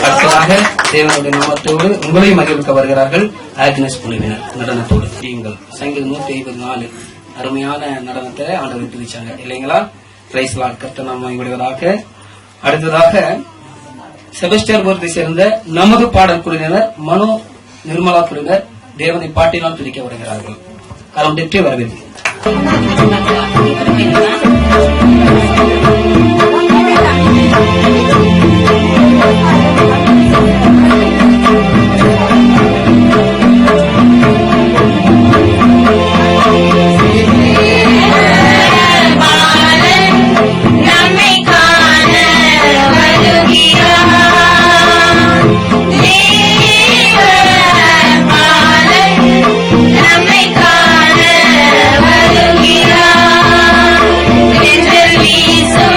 அடுத்ததாக தேவனுடைய நாமத்தோடு உங்களை மகிழ்விக்க வருகிறார்கள் ஆக்னஸ் குழுவினர் நடனத்தோடு. நீங்கள் சங்கீதம் 154 அருமையான நடனத்தை ஆண்டவர் விட்டு வச்சாங்க இல்லைங்களா? பிரைஸ் லார்ட், கர்த்தர் நாம மகிழ்வதாக. அடுத்ததாக செபஸ்டியர்புரத்தை சேர்ந்த நமது பாடல் குழுவினர் மனோ நிர்மலா குழுவினர் தேவனை பாட்டினால் துதிக்க வருகிறார்கள். கரம் தட்டி வரவேற்பு. வீசும்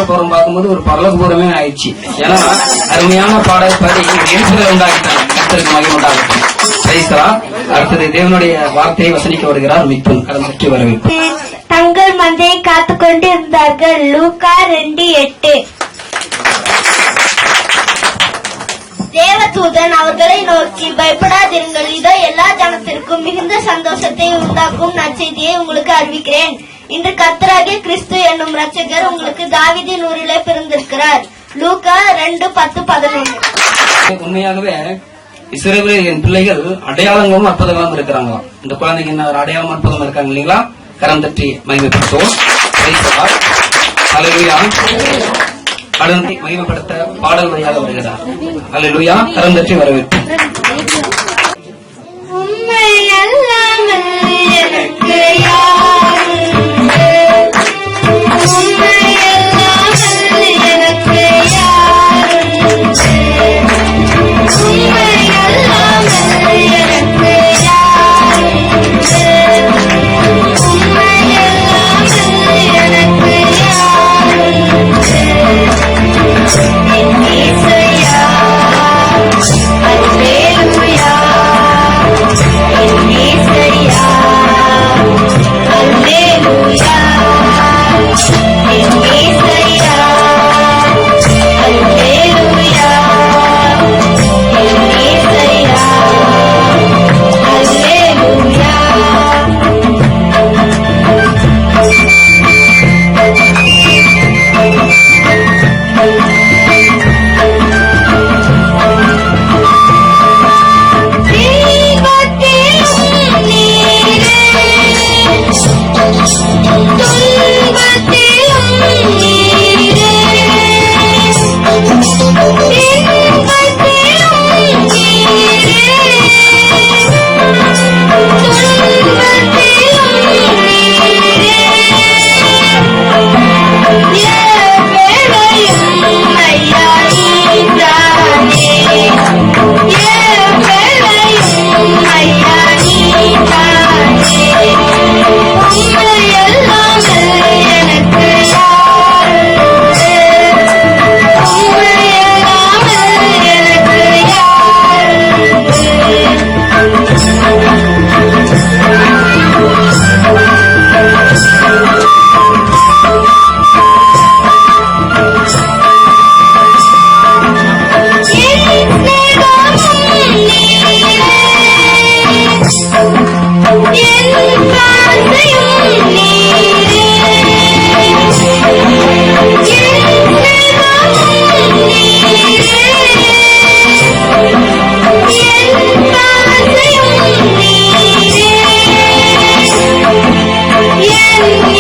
பூரம் பார்க்கும்போது ஒரு பரலோக பூரமே ஆயிடுச்சு. ஏன்னா அருமையான பாடல் பாடி எழுப்புதல் உண்டாகிட்டாங்க. கர்த்தருக்கு மகிமை உண்டாகட்டும். அடுத்தது தேவனுடைய வார்த்தையை வசனிக்க வருகிறார் மித்துன். கடன் பற்றி வரவேற்பு. தங்கள் மந்தையை காத்துக் கொண்டு இருந்தார்கள். லூக்கா 2:8. தேவதூதன் அவர்களை நோக்கி, பயப்படாதிருங்கள், இதோ எல்லா ஜனத்திற்கும் மிகுந்த சந்தோஷத்தை உண்டாக்கும் நற்செய்தியை உங்களுக்கு அறிவிக்கிறேன். இன்று கர்த்தராகிய கிறிஸ்து என்னும் இரட்சகர் உங்களுக்கு தாவீதின் ஊரிலே பிறந்திருக்கிறார். லூக்கா 2:10-11. உண்மையாகவே இஸ்ரவேலின் பிள்ளைகள் அடையாளங்களும் அற்புதங்களும் இருக்கிறாங்க. இந்த குழந்தைங்க என்ன அடையாளம் அற்புதம் இருக்காங்க இல்லைங்களா? கரம் தட்டி மகிமைப்படுத்துவோம். அல்லேலூயா. கடனை மகிமைப்படுத்த பாடல் வழியாக வருகிறார். அல்லேலூயா. கரம் தட்டி வரவேற்பு. உம்மை அல்லாமல் எனக்கு யார் உண்டு? உம்மை அல்லாமல் எனக்கு யார் உண்டு? உம்மை அல்லாமல் எனக்கு யார் உண்டு? உம்மை அல்லாமல் எனக்கு யார் உண்டு? என் இயேசையா, அல்லேலூயா. என் இயேசையா, அல்லேலூயா. என் இயேசையா, அல்லேலூயா. என் இயேசையா, அல்லேலூயா. தீபத்திலும் நீரே, துன்பத்திலும் நீரே, இன்பத்திலும் நீரே, துன்பத்திலும் நீரே. எவ்வேளையும் ஐயா நீதானே, எவ்வேளையும் ஐயா நீதானே. உம்மை அல்லாமல் எனக்கு யார் உண்டு? உம்மை அல்லாமல் எனக்கு யார்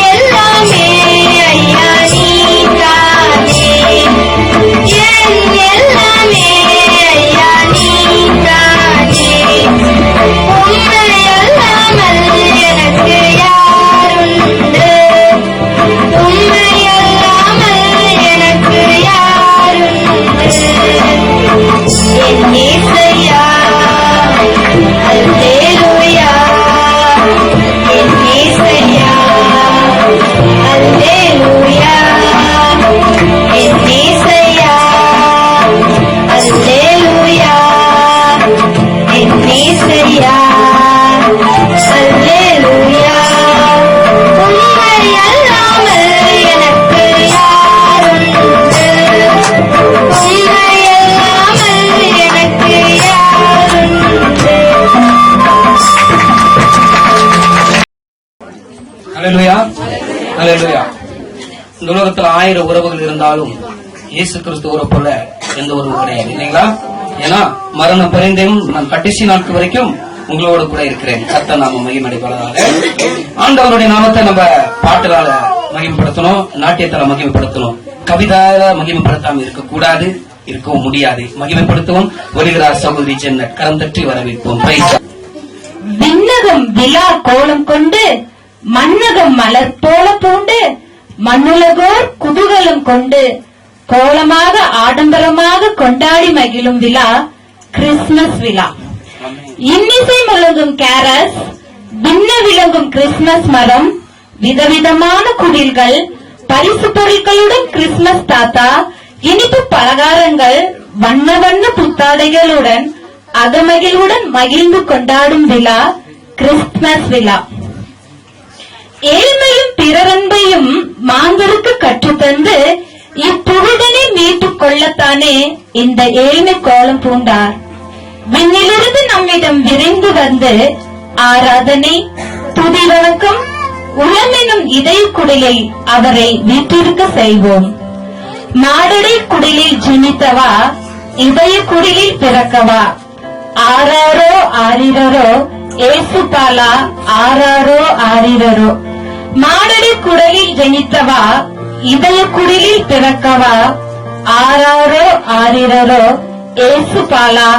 எல்லாமே ஐயா நீதானே, என் எல்லாமே ஐயா நீதானே. உம்மை அல்லாமல் எனக்கு யார் உண்டு? உம்மை அல்லாமல் எனக்கு யார் உண்டு? என் இயேசையா, அல்லேலூயா. என் இயேசையா, அல்லேலூயா. என் இயேசையா, அல்லேலூயா. என் இயேசையா, அல்லேலூயா. உம்மை அல்லாமல் எனக்கு யார் உண்டு? உம்மை அல்லாமல் எனக்கு யார் உண்டு? அல்லேலூயா. அல்லேலூயா. இந்த உலகத்துல 1000 உறவுகள் இருந்தாலும் இயேசு கிறிஸ்து உறவு போல எந்த உறவும் கிடையாது இல்லைங்களா? ஏன்னா மரணம் பரிந்தும் நான் கடைசி நாட்கள் வரைக்கும் உங்களோட கூட இருக்கிறேன். கர்த்தர் நாம மகிமைப்படுவதாக ஆண்டவருடைய நாமத்தை நம்ம பாட்டுலால மகிமைப்படுத்தணும், நாட்டியத்தால மகிமைப்படுத்தணும், கவிதால மகிமைப்படுத்தாம இருக்கக்கூடாது, இருக்கவும் முடியாது. மகிமைப்படுத்தவும் வருகிறார் சகோதரி ஜென்னட். கரம் தட்டி வரவேற்போம். விண்ணகம் விழா கோலம் கொண்டு மன்னகம் மலர் போல பூண்டு மண்ணுலகோர் குதூகலம் கொண்டு கோலமாக ஆடம்பரமாக கொண்டாடி மகிழும் விழா கிறிஸ்துமஸ் விழா. இன்னிசை முழங்கும் கேரஸ், விண்ண விளங்கும் கிறிஸ்துமஸ் மரம், விதவிதமான குடில்கள், பரிசு பொருட்களுடன் கிறிஸ்துமஸ் தாத்தா, இனிப்பு பலகாரங்கள், வண்ண வண்ண புத்தாடைகளுடன் அகமகிழ்வுடன் மகிழ்ந்து கொண்டாடும் விழா கிறிஸ்துமஸ் விழா. ஏழ்மையும் பிறரன்பையும் மாந்தருக்கு கற்றுத்தந்து இப்புகழனை மீட்டுக் கொள்ளத்தானே இந்த ஏழ்மை கோலம் பூண்டார். விண்ணிலிருந்து நம்மிடம் விரைந்து வந்து ஆராதனை, துதி வணக்கம், உளமெனும் இதய குடிலில் அவரை வீற்றிருக்க செய்வோம். மாடடை குடிலில் ஜனித்தவா, இதய குடிலில் பிறக்கவா, ஆராரோ ஆரிரரோ ஏசுபாலா, ஆராரோ ஆரிரரோ. மாடடை குடலில் ஜனித்தவா, இதய குடிலில் பிறக்கவா, ஆராரோ ஆரிரரோ ஏசுபாலா,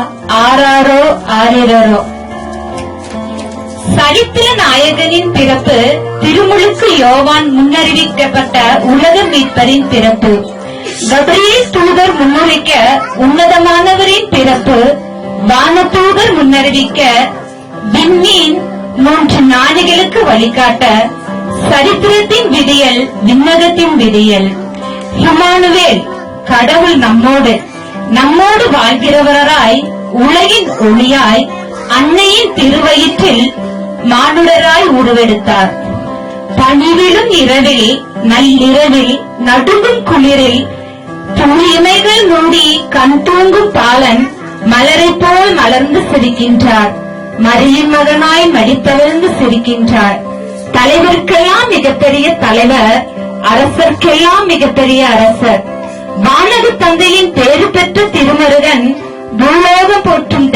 ஆராரோ ஆரிரரோ. சரித்திர நாயகனின் பிறப்பு, திருமுழுக்கு யோவான் முன்னறிவிக்கப்பட்ட உலக மீட்பரின் பிறப்பு, கபிரியேல் தூதர் முன்னறிவிக்க உன்னதமானவரின் பிறப்பு, வானதூதர் முன்னறிவிக்க விண்மீன் 3 ஞானிகளுக்கு வழிகாட்ட சரித்திரத்தின் விடியல், விண்ணகத்தின் விடியல். இம்மானுவேல், கடவுள் நம்மோடு வாழ்கிறவராய், உலகின் ஒளியாய், அன்னையின் திருவயிற்றில் மானுடராய் உருவெடுத்தார். பணிவிலும் இரவில், நள்ளிரவில், நடுங்கும் குளிரில், தூய்மைகள் மூடி கண் தூங்கும் பாலன் மலரை போல் மலர்ந்து சிரிக்கின்றார். மரியின் மகனாய் மடித்தவிழ்ந்து சிரிக்கின்றார். தலைவருக்கெல்லாம் மிகப்பெரிய தலைவர், அரசர்க்கெல்லாம் மிகப்பெரிய அரசர். வானக தந்தையின் பேறு பெற்ற திருமருகன் பூலோகம் போற்றும்